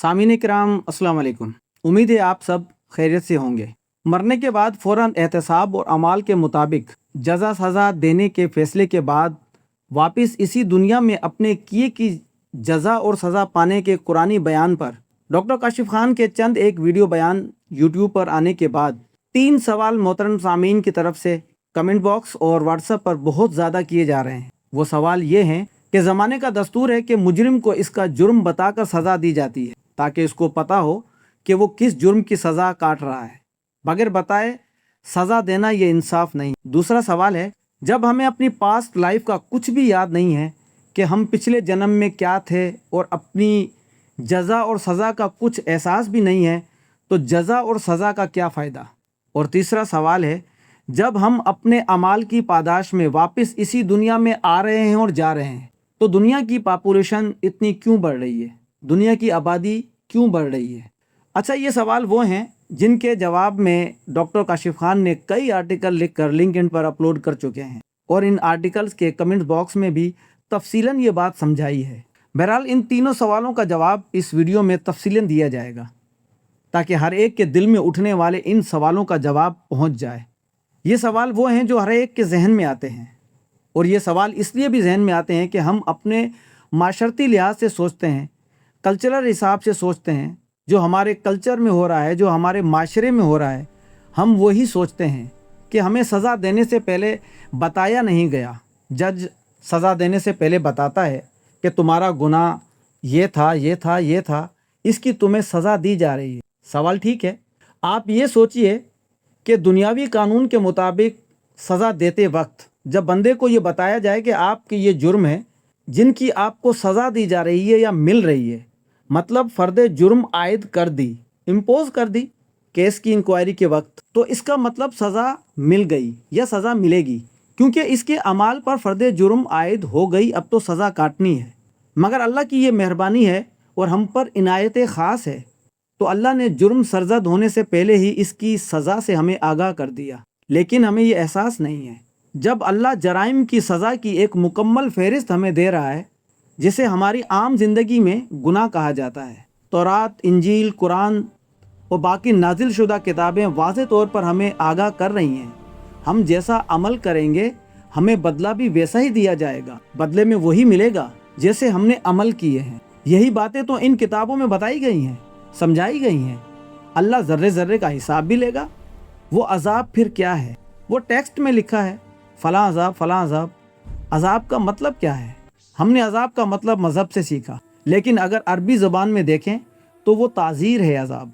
सामीन कराम अस्सलाम वालेकुम। उम्मीद है आप सब खैरियत से होंगे। मरने के बाद फ़ौरन एहतसाब और अमाल के मुताबिक जज़ा सज़ा देने के फ़ैसले के बाद वापस इसी दुनिया में अपने किए की जज़ा और सज़ा पाने के कुरानी बयान पर डॉक्टर काशिफ खान के चंद एक वीडियो बयान यूट्यूब पर आने के बाद 3 सवाल मोहतरम सामीन की तरफ से कमेंट बॉक्स और व्हाट्सएप पर बहुत ज़्यादा किए जा रहे हैं। वो सवाल ये हैं कि ज़माने का दस्तूर है कि मुजरिम को इसका जुर्म बताकर सज़ा दी जाती है ताकि इसको पता हो कि वो किस जुर्म की सज़ा काट रहा है। बगैर बताए सज़ा देना ये इंसाफ नहीं। दूसरा सवाल है, जब हमें अपनी पास्ट लाइफ का कुछ भी याद नहीं है कि हम पिछले जन्म में क्या थे और अपनी जज़ा और सज़ा का कुछ एहसास भी नहीं है, तो जज़ा और सज़ा का क्या फ़ायदा। और तीसरा सवाल है, जब हम अपने अमाल की पादाश में वापस इसी दुनिया में आ रहे हैं और जा रहे हैं, तो दुनिया की पॉपुलेशन इतनी क्यों बढ़ रही है, दुनिया की आबादी क्यों बढ़ रही है। अच्छा, ये सवाल वो हैं जिनके जवाब में डॉक्टर काशिफ खान ने कई आर्टिकल लिखकर लिंक्डइन पर अपलोड कर चुके हैं और इन आर्टिकल्स के कमेंट बॉक्स में भी तफसीलन ये बात समझाई है। बहरहाल इन तीनों सवालों का जवाब इस वीडियो में तफसीलन दिया जाएगा ताकि हर एक के दिल में उठने वाले इन सवालों का जवाब पहुंच जाए। ये सवाल वो हैं जो हर एक के जहन में आते हैं और ये सवाल इसलिए भी जहन में आते हैं कि हम अपने माशरती लिहाज से सोचते हैं, कल्चरल हिसाब से सोचते हैं। जो हमारे कल्चर में हो रहा है, जो हमारे माशरे में हो रहा है, हम वही सोचते हैं कि हमें सज़ा देने से पहले बताया नहीं गया। जज सज़ा देने से पहले बताता है कि तुम्हारा गुनाह ये था, ये था, ये था, इसकी तुम्हें सज़ा दी जा रही है। सवाल ठीक है, आप ये सोचिए कि दुनियावी कानून के मुताबिक सज़ा देते वक्त जब बंदे को ये बताया जाए कि आपके ये जुर्म है जिनकी आपको सज़ा दी जा रही है या मिल रही है, मतलब फ़र्द जुर्म आयद कर दी, इम्पोज कर दी केस की इंक्वायरी के वक्त, तो इसका मतलब सज़ा मिल गई या सज़ा मिलेगी क्योंकि इसके अमाल पर फ़र्द जुर्म आयद हो गई। अब तो सज़ा काटनी है। मगर अल्लाह की ये मेहरबानी है और हम पर इनायत ख़ास है, तो अल्लाह ने जुर्म सरजद होने से पहले ही इसकी सज़ा से हमें आगाह कर दिया। लेकिन हमें ये एहसास नहीं है। जब अल्लाह जराइम की सज़ा की एक मुकम्मल फ़हरिस्त हमें दे रहा है, जिसे हमारी आम ज़िंदगी में गुनाह कहा जाता है, तौरात, इंजील, कुरान और बाकी नाजिल शुदा किताबें वाज़े तौर पर हमें आगाह कर रही हैं, हम जैसा अमल करेंगे हमें बदला भी वैसा ही दिया जाएगा, बदले में वही मिलेगा जैसे हमने अमल किए हैं। यही बातें तो इन किताबों में बताई गई हैं, समझाई गई हैं। अल्लाह ज़र्रे ज़र्रे का हिसाब भी लेगा। वो अज़ाब फिर क्या है, वो टेक्स्ट में लिखा है, फ़लाँ अज़ाब, फ़लाँ अज़ाब। अज़ाब का मतलब क्या है? हमने अज़ाब का मतलब मज़हब से सीखा, लेकिन अगर अरबी ज़बान में देखें तो वो ताज़ीर है। अज़ाब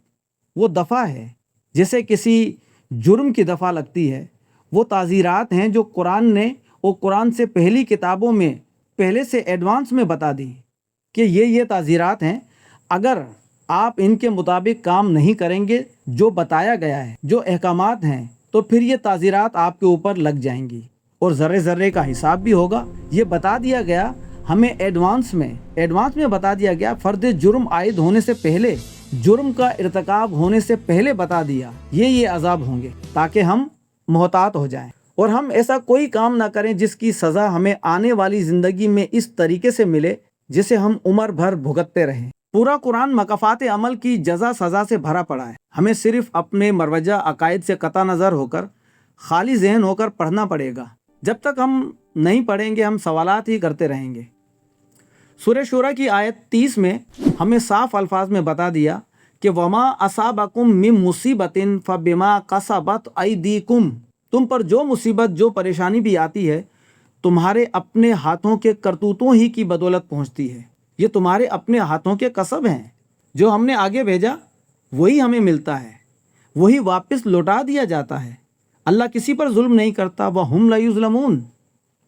वो दफ़ा है, जैसे किसी जुर्म की दफ़ा लगती है। वो ताज़ीरात हैं जो कुरान ने और कुरान से पहली किताबों में पहले से एडवांस में बता दी कि ये ताज़ीरात हैं। अगर आप इनके मुताबिक काम नहीं करेंगे, जो बताया गया है, जो अहकामात हैं, तो फिर ये ताज़ीरात आपके ऊपर लग जाएंगी और ज़र्रे ज़र्रे का हिसाब भी होगा। ये बता दिया गया हमें एडवांस में बता दिया गया। फ़र्द जुर्म आयद होने से पहले, जुर्म का इर्तिकाब होने से पहले बता दिया ये अज़ाब होंगे, ताकि हम मोहतात हो जाएं और हम ऐसा कोई काम ना करें जिसकी सज़ा हमें आने वाली ज़िंदगी में इस तरीके से मिले जिसे हम उम्र भर भुगतते रहें। पूरा कुरान मकाफ़ात अमल की जज़ा सज़ा से भरा पड़ा है। हमें सिर्फ अपने मरवजा अकायद से कता नज़र होकर, खाली जहन होकर पढ़ना पड़ेगा। जब तक हम नहीं पढ़ेंगे हम सवालात ही करते रहेंगे। सूरह शूरा की आयत 30 में हमें साफ अल्फाज में बता दिया कि वमा असाबकुम मिन मुसीबतिन फबिमा कसबत अयदीकुम, तुम पर जो मुसीबत, जो परेशानी भी आती है, तुम्हारे अपने हाथों के करतूतों ही की बदौलत पहुंचती है। ये तुम्हारे अपने हाथों के कसब हैं। जो हमने आगे भेजा वही हमें मिलता है, वही वापस लौटा दिया जाता है। अल्लाह किसी पर जुल्म नहीं करता। वह हम ला युज़लमून,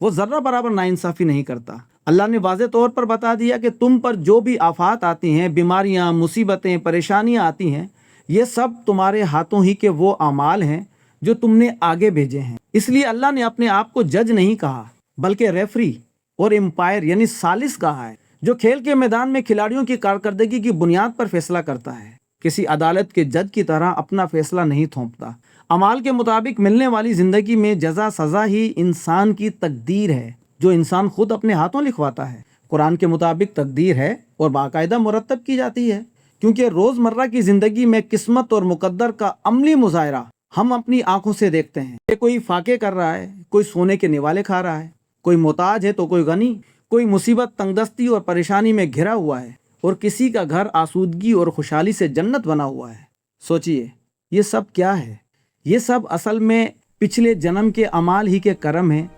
वो ज़र्रा बराबर नाइंसाफ़ी नहीं करता। अल्लाह ने वाज़े तौर पर बता दिया कि तुम पर जो भी आफात आती हैं, बीमारियां, मुसीबतें, परेशानियां आती हैं, ये सब तुम्हारे हाथों ही के वो अमाल हैं जो तुमने आगे भेजे हैं। इसलिए अल्लाह ने अपने आप को जज नहीं कहा, बल्कि रेफरी और एम्पायर यानी सालिस कहा है, जो खेल के मैदान में खिलाड़ियों की कारकर्दगी की बुनियाद पर फैसला करता है। किसी अदालत के जज की तरह अपना फैसला नहीं थोपता। अमाल के मुताबिक मिलने वाली ज़िंदगी में जज़ा सज़ा ही इंसान की तकदीर है, जो इंसान खुद अपने हाथों लिखवाता है। कुरान के मुताबिक तकदीर है और बाकायदा मुरतब की जाती है। क्योंकि रोज़मर्रा की ज़िंदगी में किस्मत और मुकद्दर का अमली मुजाहरा हम अपनी आंखों से देखते हैं कि कोई फाके कर रहा है, कोई सोने के निवाले खा रहा है, कोई मोहताज है तो कोई गनी, कोई मुसीबत, तंगदस्ती और परेशानी में घिरा हुआ है और किसी का घर आसूदगी और खुशहाली से जन्नत बना हुआ है। सोचिए, ये सब क्या है? ये सब असल में पिछले जन्म के अमाल ही के करम हैं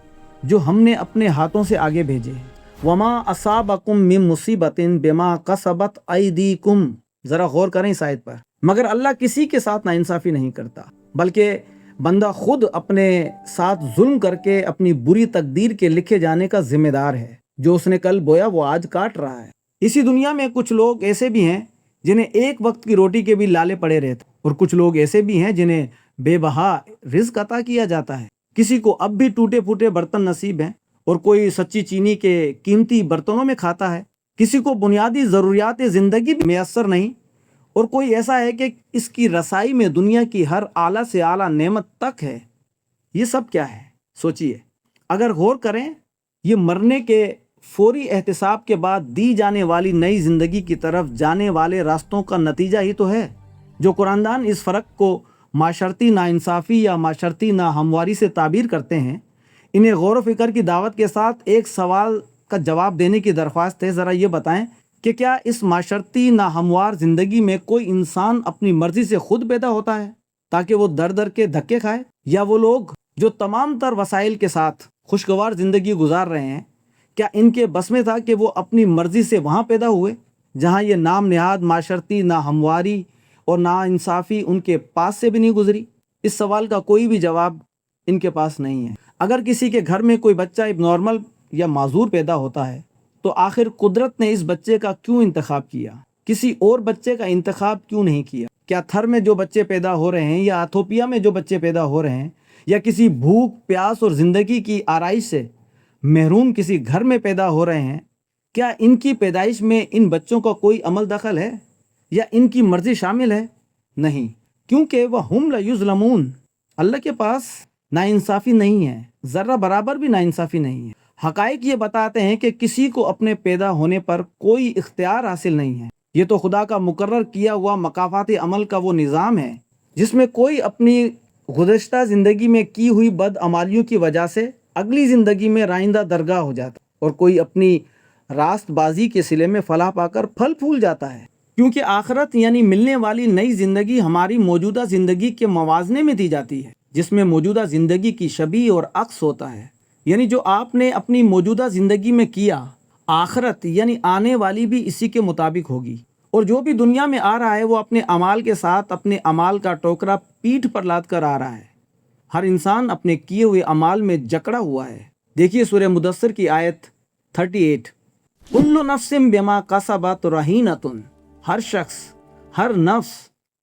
जो हमने अपने हाथों से आगे भेजे। वमा असाबकुम मिन मुसीबतिन बिमा कसबत ऐदीकुम। ज़रा गौर करें इस आयत पर। मगर अल्लाह किसी के साथ नाइंसाफ़ी नहीं करता, बल्कि बंदा खुद अपने साथ जुल्म करके अपनी बुरी तकदीर के लिखे जाने का जिम्मेदार है। जो उसने कल बोया वो आज काट रहा है। इसी दुनिया में कुछ लोग ऐसे भी हैं जिन्हें एक वक्त की रोटी के भी लाले पड़े रहते, और कुछ लोग ऐसे भी हैं जिन्हें बेबहा रिज़्क अता किया जाता है। किसी को अब भी टूटे फूटे बर्तन नसीब हैं और कोई सच्ची चीनी के कीमती बर्तनों में खाता है। किसी को बुनियादी ज़रूरियात ज़िंदगी मैसर नहीं, और कोई ऐसा है कि इसकी रसाई में दुनिया की हर आला से आला नेमत तक है। ये सब क्या है? सोचिए, अगर गौर करें, ये मरने के फौरी एहतिसाब के बाद दी जाने वाली नई ज़िंदगी की तरफ जाने वाले रास्तों का नतीजा ही तो है। जो कुरानदान इस फ़र्क को माशरती नाइंसाफ़ी या माशरती नाहमवारी से ताबीर करते हैं, इन्हें गौर व फिक्र की दावत के साथ एक सवाल का जवाब देने की दरख्वास्त है। ज़रा ये बताएं कि क्या इस माशरती नाहमवार ज़िंदगी में कोई इंसान अपनी मर्ज़ी से खुद पैदा होता है ताकि वो दर दर के धक्के खाए, या वो लोग जो तमाम तर वसाइल के साथ खुशगवार ज़िंदगी गुजार रहे हैं, क्या इनके बस में था कि वो अपनी मर्ज़ी से वहाँ पैदा हुए जहाँ ये नाम नेहाद माशरती नाहमवारी और नाइंसाफ़ी उनके पास से भी नहीं गुजरी? इस सवाल का कोई भी जवाब इनके पास नहीं है। अगर किसी के घर में कोई बच्चा नॉर्मल या माजूर पैदा होता है तो आखिर कुदरत ने इस बच्चे का क्यों इंतखाब किया? किसी और बच्चे का इंतखाब क्यों नहीं किया? क्या थर में जो बच्चे पैदा हो रहे हैं, या एथोपिया में जो बच्चे पैदा हो रहे हैं, या किसी भूख प्यास और ज़िंदगी की आराइश से महरूम किसी घर में पैदा हो रहे हैं, क्या इनकी पैदाइश में इन बच्चों का कोई अमल दखल है या इनकी मर्जी शामिल है? नहीं, क्योंकि वह हम लयुज़लमून। अल्लाह के पास नाइंसाफ़ी नहीं है, ज़र्रा बराबर भी नाइंसाफ़ी नहीं है। हक़ाइक़ ये बताते हैं कि किसी को अपने पैदा होने पर कोई इख्तियार हासिल नहीं है। ये तो खुदा का मुकर्रर किया हुआ मकाफ़ाती अमल का वो निज़ाम है जिसमें कोई अपनी गुज़श्ता ज़िंदगी में की हुई बदअमालियों की वजह से अगली ज़िंदगी में राइंदा दरगाह हो जाता, और कोई अपनी रास्तबाजी के सिले में फलाह पाकर फल फूल जाता है। क्योंकि आखिरत यानी मिलने वाली नई ज़िंदगी हमारी मौजूदा ज़िंदगी के मवाज़ने में दी जाती है, जिसमें मौजूदा ज़िंदगी की शबीह और अक्स होता है। यानी जो आपने अपनी मौजूदा ज़िंदगी में किया, आखिरत यानी आने वाली भी इसी के मुताबिक होगी। और जो भी दुनिया में आ रहा है वो अपने अमाल के साथ अपने अमाल का टोकरा पीठ पर लाद कर आ रहा है। हर इंसान अपने किए हुए अमाल में जकड़ा हुआ है। देखिए सूरह मुदस्सिर की आयत 38, कुल्लु नफ्सिम बिमा कसबत रहीनतुन। हर शख्स, हर नफ्स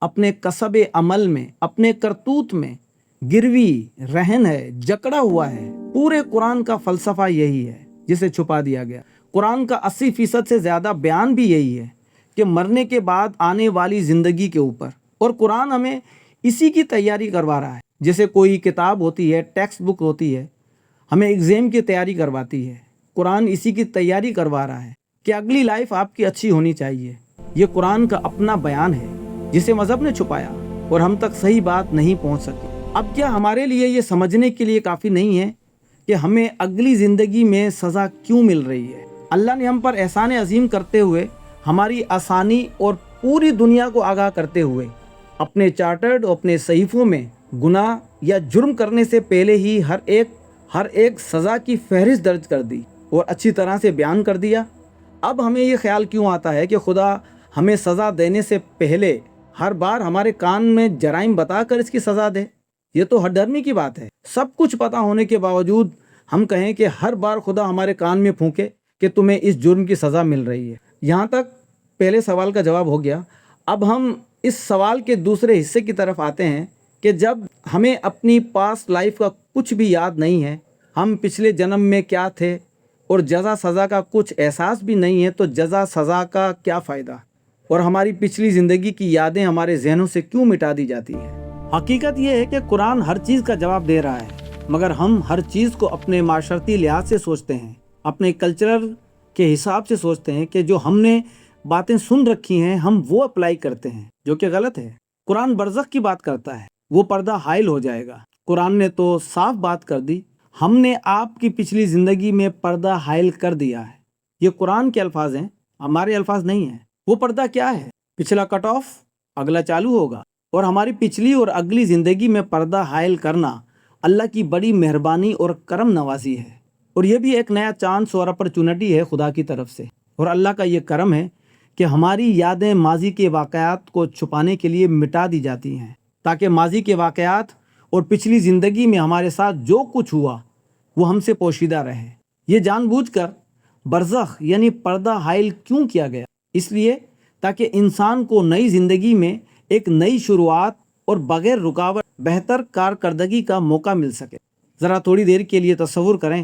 अपने कसबे अमल में, अपने करतूत में गिरवी रहन है, जकड़ा हुआ है। पूरे कुरान का फ़लसफ़ा यही है जिसे छुपा दिया गया। कुरान का 80% से ज़्यादा बयान भी यही है कि मरने के बाद आने वाली ज़िंदगी के ऊपर, और कुरान हमें इसी की तैयारी करवा रहा है। जैसे कोई किताब होती है, टेक्स्ट बुक होती है, हमें एग्ज़ाम की तैयारी करवाती है, कुरान इसी की तैयारी करवा रहा है कि अगली लाइफ आपकी अच्छी होनी चाहिए। ये कुरान का अपना बयान है जिसे मज़हब ने छुपाया और हम तक सही बात नहीं पहुंच सकी। अब क्या हमारे लिए ये समझने के लिए काफ़ी नहीं है कि हमें अगली ज़िंदगी में सज़ा क्यों मिल रही है? अल्लाह ने हम पर एहसान अजीम करते हुए, हमारी आसानी और पूरी दुनिया को आगाह करते हुए अपने चार्टर्ड और अपने सहीफ़ों में गुनाह या जुर्म करने से पहले ही हर एक सज़ा की फहरिस्त दर्ज कर दी और अच्छी तरह से बयान कर दिया। अब हमें ये ख्याल क्यों आता है कि खुदा हमें सज़ा देने से पहले हर बार हमारे कान में जराइम बताकर इसकी सज़ा दे? ये तो हरदर्मी की बात है। सब कुछ पता होने के बावजूद हम कहें कि हर बार खुदा हमारे कान में फूंके कि तुम्हें इस जुर्म की सज़ा मिल रही है। यहाँ तक पहले सवाल का जवाब हो गया। अब हम इस सवाल के दूसरे हिस्से की तरफ आते हैं कि जब हमें अपनी पास्ट लाइफ का कुछ भी याद नहीं है, हम पिछले जन्म में क्या थे और जज़ा सज़ा का कुछ एहसास भी नहीं है, तो जज़ा सज़ा का क्या फ़ायदा? और हमारी पिछली ज़िंदगी की यादें हमारे जहनों से क्यों मिटा दी जाती है? हकीकत यह है कि कुरान हर चीज़ का जवाब दे रहा है, मगर हम हर चीज़ को अपने माशरती लिहाज से सोचते हैं, अपने कल्चरल के हिसाब से सोचते हैं कि जो हमने باتیں سن رکھی ہیں ہم وہ اپلائی کرتے ہیں جو کہ غلط ہے۔ قرآن برزخ کی بات کرتا ہے، وہ پردہ حائل ہو جائے گا۔ قرآن نے تو صاف بات کر دی، ہم نے آپ کی پچھلی زندگی میں پردہ حائل کر دیا ہے۔ یہ قرآن کے الفاظ ہیں، ہمارے الفاظ نہیں ہیں۔ وہ پردہ کیا ہے؟ پچھلا کٹ آف، اگلا چالو ہوگا۔ اور ہماری پچھلی اور اگلی زندگی میں پردہ حائل کرنا اللہ کی بڑی مہربانی اور کرم نوازی ہے، اور یہ بھی ایک نیا چانس اور اپرچونٹی ہے خدا کی طرف سے۔ اور اللہ کا یہ کرم ہے کہ ہماری یادیں ماضی کے واقعات کو چھپانے کے لیے مٹا دی جاتی ہیں، تاکہ ماضی کے واقعات اور پچھلی زندگی میں ہمارے ساتھ جو کچھ ہوا وہ ہم سے پوشیدہ رہے۔ یہ جان بوجھ کر برزخ یعنی پردہ حائل کیوں کیا گیا؟ اس لیے تاکہ انسان کو نئی زندگی میں ایک نئی شروعات اور بغیر رکاوٹ بہتر کارکردگی کا موقع مل سکے۔ ذرا تھوڑی دیر کے لیے تصور کریں،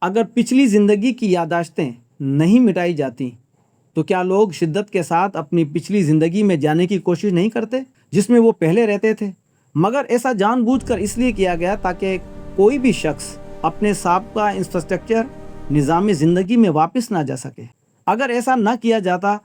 اگر پچھلی زندگی کی یادداشتیں نہیں مٹائی جاتی تو کیا لوگ شدت کے ساتھ اپنی پچھلی زندگی میں جانے کی کوشش نہیں کرتے جس میں وہ پہلے رہتے تھے؟ مگر ایسا جان بوجھ کر اس لیے کیا گیا تاکہ کوئی بھی شخص اپنے سابقہ انفراسٹرکچر نظام زندگی میں واپس نہ جا سکے۔ اگر ایسا نہ کیا جاتا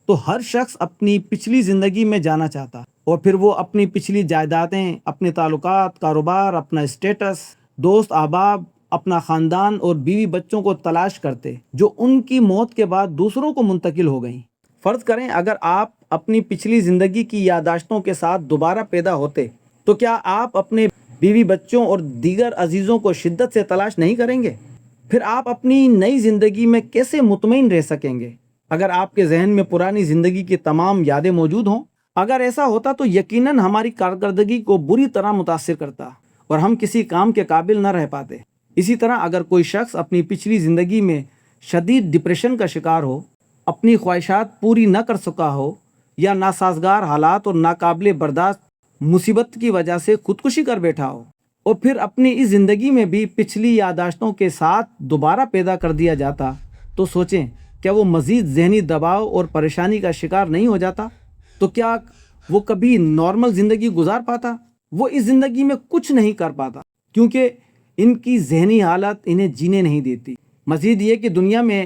تو ہر شخص اپنی پچھلی زندگی میں جانا چاہتا، اور پھر وہ اپنی پچھلی جائیدادیں، اپنے تعلقات، کاروبار، اپنا اسٹیٹس، دوست احباب، اپنا خاندان اور بیوی بچوں کو تلاش کرتے جو ان کی موت کے بعد دوسروں کو منتقل ہو گئیں۔ فرض کریں اگر آپ اپنی پچھلی زندگی کی یادداشتوں کے ساتھ دوبارہ پیدا ہوتے تو کیا آپ اپنے بیوی بچوں اور دیگر عزیزوں کو شدت سے تلاش نہیں کریں گے؟ پھر آپ اپنی نئی زندگی میں کیسے مطمئن رہ سکیں گے اگر آپ کے ذہن میں پرانی زندگی کی تمام یادیں موجود ہوں؟ اگر ایسا ہوتا تو یقیناً ہماری کارکردگی کو بری طرح متاثر کرتا اور ہم کسی کام کے قابل نہ رہ پاتے۔ اسی طرح اگر کوئی شخص اپنی پچھلی زندگی میں شدید ڈپریشن کا شکار ہو، اپنی خواہشات پوری نہ کر سکا ہو، یا ناسازگار حالات اور ناقابل برداشت مصیبت کی وجہ سے خودکشی کر بیٹھا ہو، اور پھر اپنی اس زندگی میں بھی پچھلی یادداشتوں کے ساتھ دوبارہ پیدا کر دیا جاتا، تو سوچیں کیا وہ مزید ذہنی دباؤ اور پریشانی کا شکار نہیں ہو جاتا؟ تو کیا وہ کبھی نارمل زندگی گزار پاتا؟ وہ اس زندگی میں کچھ نہیں کر پاتا کیونکہ ان کی ذہنی حالت انہیں جینے نہیں دیتی۔ مزید یہ کہ دنیا میں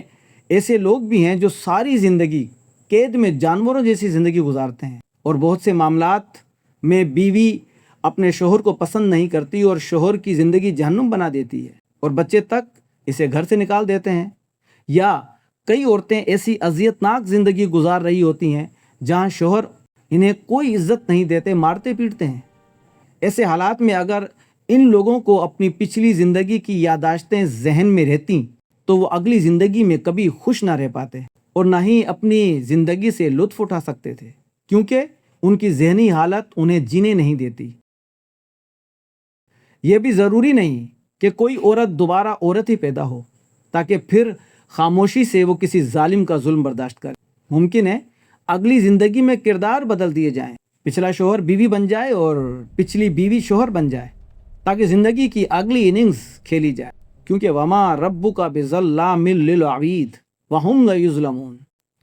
ایسے لوگ بھی ہیں جو ساری زندگی قید میں جانوروں جیسی زندگی گزارتے ہیں، اور بہت سے معاملات میں بیوی اپنے شوہر کو پسند نہیں کرتی اور شوہر کی زندگی جہنم بنا دیتی ہے، اور بچے تک اسے گھر سے نکال دیتے ہیں۔ یا کئی عورتیں ایسی اذیت ناک زندگی گزار رہی ہوتی ہیں جہاں شوہر انہیں کوئی عزت نہیں دیتے، مارتے پیٹتے ہیں۔ ایسے حالات میں اگر ان لوگوں کو اپنی پچھلی زندگی کی یادداشتیں ذہن میں رہتیں تو وہ اگلی زندگی میں کبھی خوش نہ رہ پاتے اور نہ ہی اپنی زندگی سے لطف اٹھا سکتے تھے، کیونکہ ان کی ذہنی حالت انہیں جینے نہیں دیتی۔ یہ بھی ضروری نہیں کہ کوئی عورت دوبارہ عورت ہی پیدا ہو تاکہ پھر خاموشی سے وہ کسی ظالم کا ظلم برداشت کرے۔ ممکن ہے اگلی زندگی میں کردار بدل دیے جائیں، پچھلا شوہر بیوی بن جائے اور پچھلی بیوی شوہر بن جائے، تاکہ زندگی کی اگلی اننگز کھیلی جائے، کیونکہ وما ربک بظلام للعبید وہم لا یظلمون،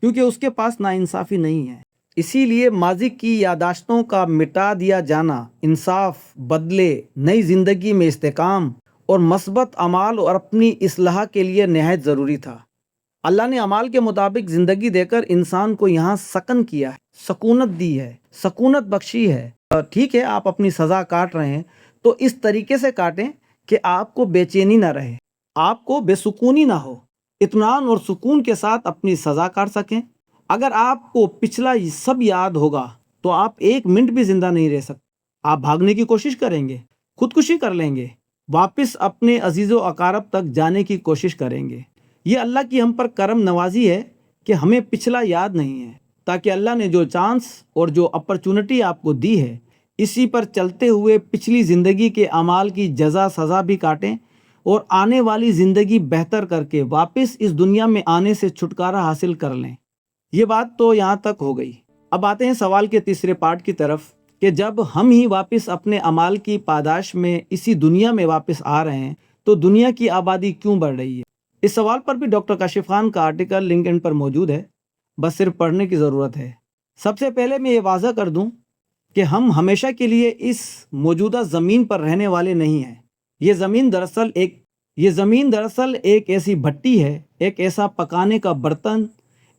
کیونکہ اس کے پاس ناانصافی نہیں ہے۔ اسی لیے ماضی کی یادداشتوں کا مٹا دیا جانا انصاف، بدلے، نئی زندگی میں استحکام اور مثبت اعمال اور اپنی اصلاح کے لیے نہایت ضروری تھا۔ اللہ نے اعمال کے مطابق زندگی دے کر انسان کو یہاں سکن کیا ہے، سکونت دی ہے، سکونت بخشی ہے۔ ٹھیک ہے آپ اپنی سزا کاٹ رہے ہیں تو اس طریقے سے کاٹیں کہ آپ کو بے چینی نہ رہے، آپ کو بے سکونی نہ ہو، اطمینان اور سکون کے ساتھ اپنی سزا کاٹ سکیں۔ اگر آپ کو پچھلا سب یاد ہوگا تو آپ ایک منٹ بھی زندہ نہیں رہ سکتے۔ آپ بھاگنے کی کوشش کریں گے، خودکشی کر لیں گے، واپس اپنے عزیز و اقارب تک جانے کی کوشش کریں گے۔ یہ اللہ کی ہم پر کرم نوازی ہے کہ ہمیں پچھلا یاد نہیں ہے، تاکہ اللہ نے جو چانس اور جو اپرچونٹی آپ کو دی ہے اسی پر چلتے ہوئے پچھلی زندگی کے اعمال کی جزا سزا بھی کاٹیں اور آنے والی زندگی بہتر کر کے واپس اس دنیا میں آنے سے چھٹکارا حاصل کر لیں۔ یہ بات تو یہاں تک ہو گئی۔ اب آتے ہیں سوال کے تیسرے پارٹ کی طرف کہ جب ہم ہی واپس اپنے اعمال کی پاداش میں اسی دنیا میں واپس آ رہے ہیں تو دنیا کی آبادی کیوں بڑھ رہی ہے؟ اس سوال پر بھی ڈاکٹر کاشف خان کا آرٹیکل لنکڈ ان پر موجود ہے، بس صرف پڑھنے کی ضرورت ہے۔ سب سے پہلے میں یہ واضح کر دوں کہ ہم ہمیشہ کے لیے اس موجودہ زمین پر رہنے والے نہیں ہیں۔ یہ زمین دراصل ایک ایسی بھٹی ہے، ایک ایسا پکانے کا برتن،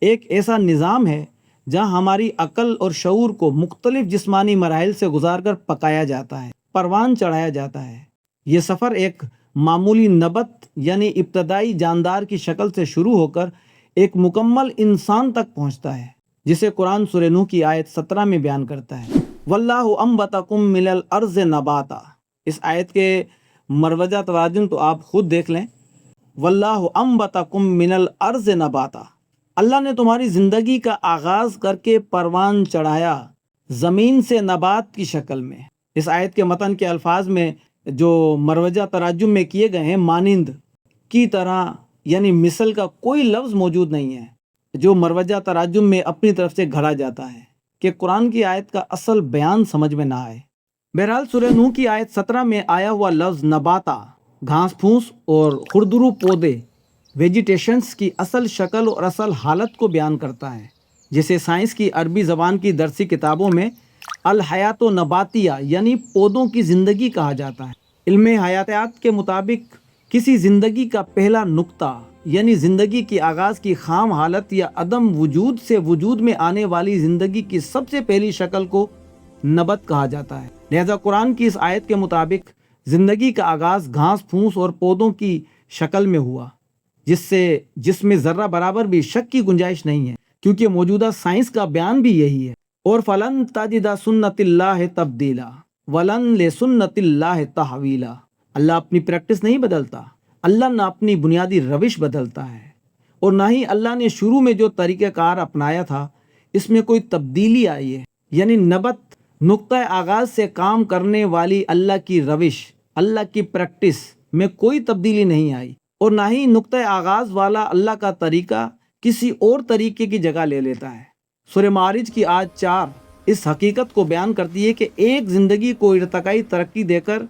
ایک ایسا نظام ہے جہاں ہماری عقل اور شعور کو مختلف جسمانی مراحل سے گزار کر پکایا جاتا ہے، پروان چڑھایا جاتا ہے۔ یہ سفر ایک معمولی نبات یعنی ابتدائی جاندار کی شکل سے شروع ہو کر ایک مکمل انسان تک پہنچتا ہے، جسے قرآن سورہ نوح کی آیت 17 میں بیان کرتا ہے، واللہ انبتکم من الارض نباتا۔ اس آیت کے مروجہ تراجم تو آپ خود دیکھ لیں۔ واللہ انبتکم من الارض نباتا، اللہ نے تمہاری زندگی کا آغاز کر کے پروان چڑھایا زمین سے نبات کی شکل میں۔ اس آیت کے متن کے الفاظ میں جو مروجہ تراجم میں کیے گئے ہیں، مانند، کی طرح یعنی مثل کا کوئی لفظ موجود نہیں ہے جو مروجہ تراجم میں اپنی طرف سے گھڑا جاتا ہے کہ قرآن کی آیت کا اصل بیان سمجھ میں نہ آئے۔ بہرحال سورہ نوح کی آیت 17 میں آیا ہوا لفظ نباتا گھاس پھوس اور خوردرو پودے ویجیٹیشنز کی اصل شکل اور اصل حالت کو بیان کرتا ہے، جسے سائنس کی عربی زبان کی درسی کتابوں میں الحیات و نباتیہ یعنی پودوں کی زندگی کہا جاتا ہے۔ علم حیاتیات کے مطابق کسی زندگی کا پہلا نقطہ یعنی زندگی کی آغاز کی خام حالت یا عدم وجود سے وجود میں آنے والی زندگی کی سب سے پہلی شکل کو نبات کہا جاتا ہے۔ لہذا قرآن کی اس آیت کے مطابق زندگی کا آغاز گھاس پھوس اور پودوں کی شکل میں ہوا، جس میں ذرہ برابر بھی شک کی گنجائش نہیں ہے، کیونکہ موجودہ سائنس کا بیان بھی یہی ہے۔ اور فلن تجد سنت اللہ تبدیلا ولن لسنت اللہ تحویلا، اللہ اپنی پریکٹس نہیں بدلتا، اللہ نہ اپنی بنیادی روش بدلتا ہے، اور نہ ہی اللہ نے شروع میں جو طریقہ کار اپنایا تھا اس میں کوئی تبدیلی آئی ہے۔ یعنی نبت نقطہ آغاز سے کام کرنے والی اللہ کی روش، اللہ کی پریکٹس میں کوئی تبدیلی نہیں آئی، اور نہ ہی نقطہ آغاز والا اللہ کا طریقہ کسی اور طریقے کی جگہ لے لیتا ہے۔ سورہ معارج کی آیت 4 اس حقیقت کو بیان کرتی ہے کہ ایک زندگی کو ارتقائی ترقی دے کر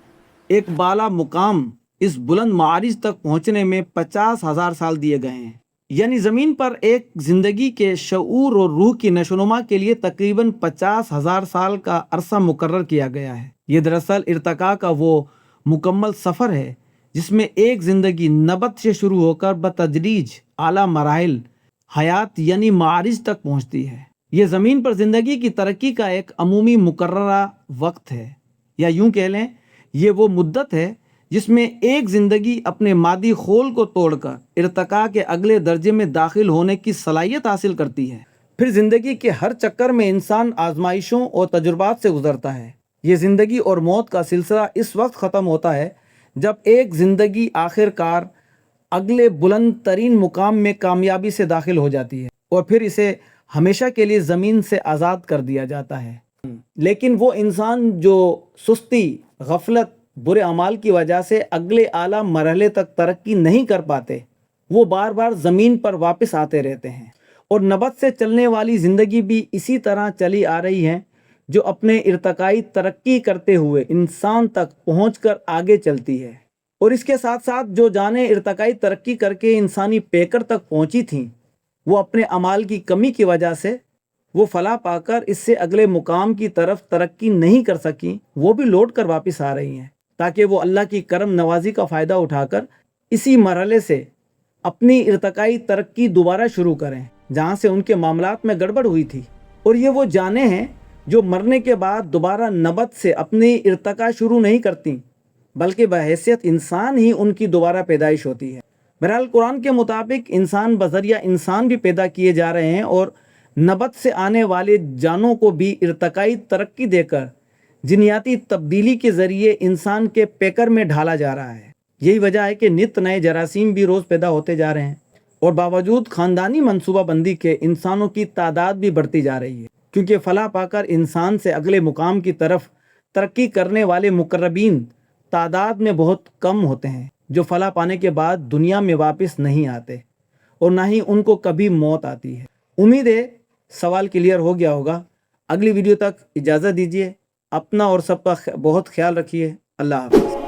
ایک بالا مقام اس بلند معارج تک پہنچنے میں 50,000 سال دیے گئے ہیں۔ یعنی زمین پر ایک زندگی کے شعور اور روح کی نشوونما کے لیے تقریباً 50,000 سال کا عرصہ مقرر کیا گیا ہے۔ یہ دراصل ارتقاء کا وہ مکمل سفر ہے جس میں ایک زندگی نبت سے شروع ہو کر بتدریج اعلیٰ مراحل حیات یعنی معارج تک پہنچتی ہے۔ یہ زمین پر زندگی کی ترقی کا ایک عمومی مقررہ وقت ہے، یا یوں کہہ لیں یہ وہ مدت ہے جس میں ایک زندگی اپنے مادی خول کو توڑ کر ارتقاء کے اگلے درجے میں داخل ہونے کی صلاحیت حاصل کرتی ہے۔ پھر زندگی کے ہر چکر میں انسان آزمائشوں اور تجربات سے گزرتا ہے۔ یہ زندگی اور موت کا سلسلہ اس وقت ختم ہوتا ہے جب ایک زندگی آخر کار اگلے بلند ترین مقام میں کامیابی سے داخل ہو جاتی ہے، اور پھر اسے ہمیشہ کے لیے زمین سے آزاد کر دیا جاتا ہے۔ لیکن وہ انسان جو سستی، غفلت، برے اعمال کی وجہ سے اگلے اعلیٰ مرحلے تک ترقی نہیں کر پاتے، وہ بار بار زمین پر واپس آتے رہتے ہیں، اور نبات سے چلنے والی زندگی بھی اسی طرح چلی آ رہی ہے جو اپنے ارتقائی ترقی کرتے ہوئے انسان تک پہنچ کر آگے چلتی ہے۔ اور اس کے ساتھ ساتھ جو جانیں ارتقائی ترقی کر کے انسانی پیکر تک پہنچی تھیں، وہ اپنے اعمال کی کمی کی وجہ سے وہ فلاح پا کر اس سے اگلے مقام کی طرف ترقی نہیں کر سکیں، وہ بھی لوٹ کر واپس آ رہی ہیں تاکہ وہ اللہ کی کرم نوازی کا فائدہ اٹھا کر اسی مرحلے سے اپنی ارتقائی ترقی دوبارہ شروع کریں جہاں سے ان کے معاملات میں گڑبڑ ہوئی تھی۔ اور یہ وہ جانیں ہیں جو مرنے کے بعد دوبارہ نبات سے اپنی ارتقاء شروع نہیں کرتی، بلکہ بحیثیت انسان ہی ان کی دوبارہ پیدائش ہوتی ہے۔ بہرحال قرآن کے مطابق انسان بذریعہ انسان بھی پیدا کیے جا رہے ہیں، اور نبات سے آنے والے جانوں کو بھی ارتقائی ترقی دے کر جینیاتی تبدیلی کے ذریعے انسان کے پیکر میں ڈھالا جا رہا ہے۔ یہی وجہ ہے کہ نت نئے جراثیم بھی روز پیدا ہوتے جا رہے ہیں، اور باوجود خاندانی منصوبہ بندی کے انسانوں کی تعداد بھی بڑھتی جا رہی ہے، کیونکہ فلاح پا کر انسان سے اگلے مقام کی طرف ترقی کرنے والے مقربین تعداد میں بہت کم ہوتے ہیں، جو فلاح پانے کے بعد دنیا میں واپس نہیں آتے، اور نہ ہی ان کو کبھی موت آتی ہے۔ امید ہے سوال کلیئر ہو گیا ہوگا۔ اگلی ویڈیو تک اجازت دیجیے، اپنا اور سب کا بہت خیال رکھیے۔ اللہ حافظ۔